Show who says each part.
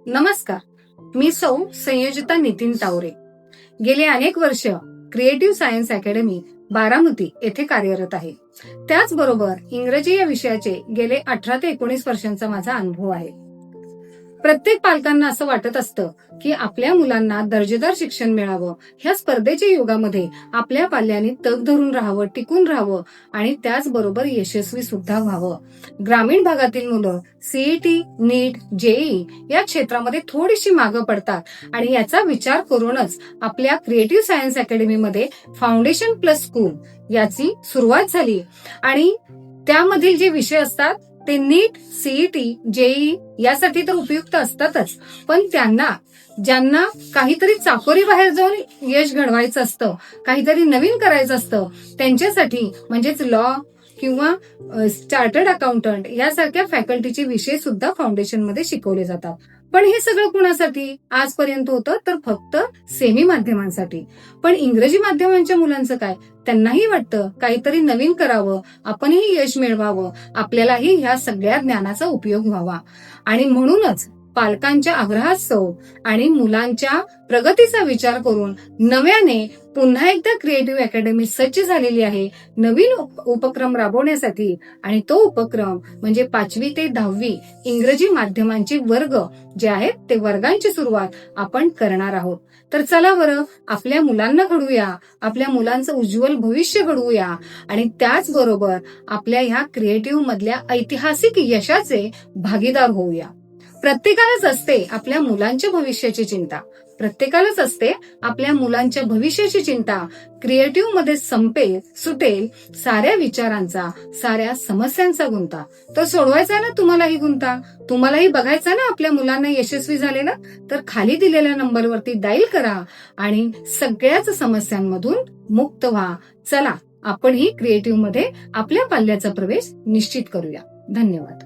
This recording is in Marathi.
Speaker 1: नमस्कार, मी सौ संयोजिता नितीन तावरे. गेले अनेक वर्ष क्रिएटिव्ह सायन्स अकॅडमी बारामती येथे कार्यरत आहे. त्याचबरोबर इंग्रजी या विषयाचे गेले 18 ते 19 वर्षांचा माझा अनुभव आहे. प्रत्येक पालकांना असं वाटत असतं की आपल्या मुलांना दर्जेदार शिक्षण मिळावं, ह्या स्पर्धेच्या युगामध्ये आपल्या पाल्यांनी तग धरून राहावं, टिकून राहावं आणि त्याचबरोबर यशस्वी सुद्धा व्हावं. ग्रामीण भागातील मुलं सीईटी, नीट, जेईई या क्षेत्रामध्ये थोडीशी मागं पडतात आणि याचा विचार करूनच आपल्या क्रिएटिव्ह सायन्स अकॅडमीमध्ये फाउंडेशन प्लस स्कूल याची सुरुवात झाली आणि त्यामधील जे विषय असतात ते नीट, सीईटी, जेईई यासाठी तर उपयुक्त असतातच, पण ज्यांना काहीतरी चाकोरी बाहेर जाऊन यश घडवायचं असतं, काहीतरी नवीन करायचं असतं, त्यांच्यासाठी म्हणजेच लॉ किंवा चार्टर्ड अकाउंटंट यासारख्या फॅकल्टीचे विषय सुद्धा फाउंडेशन मध्ये शिकवले जातात. पण हे सगळं कुणासाठी आजपर्यंत होतं तर फक्त सेमी माध्यमांसाठी. पण इंग्रजी माध्यमांच्या मुलांचं काय, त्यांनाही वाटतं काहीतरी नवीन करावं, आपणही यश मिळवावं, आपल्यालाही ह्या सगळ्या ज्ञानाचा उपयोग व्हावा आणि म्हणूनच पालकांच्या आग्रहास्तव आणि मुलांच्या प्रगतीचा विचार करून नव्याने पुन्हा एकदा क्रिएटिव्ह अकॅडमी सज्ज झालेली आहे नवीन उपक्रम राबवण्यासाठी. आणि तो उपक्रम म्हणजे 5वी ते 10वी इंग्रजी माध्यमांचे वर्ग जे आहेत ते वर्गांची सुरुवात आपण करणार आहोत. तर चला बरं, आपल्या मुलांना घडवूया, आपल्या मुलांचं उज्ज्वल भविष्य घडवूया आणि त्याचबरोबर आपल्या ह्या क्रिएटिव्ह मधल्या ऐतिहासिक यशाचे भागीदार होऊया. प्रत्येकालाच असते आपल्या मुलांच्या भविष्याची चिंता, प्रत्येकालाच असते आपल्या मुलांच्या भविष्याची चिंता. क्रिएटिव्ह मध्ये सुटेल साऱ्या विचारांचा, साऱ्या समस्यांचा गुंता. तर सोडवायचा ना तुम्हालाही गुंता, तुम्हालाही बघायचा ना आपल्या मुलांना यशस्वी झाले ना, तर खाली दिलेल्या नंबरवरती डायल करा आणि सगळ्याच समस्यांमधून मुक्त व्हा. चला आपणही क्रिएटिव्ह मध्ये आपल्या पाल्याचा प्रवेश निश्चित करूया. धन्यवाद.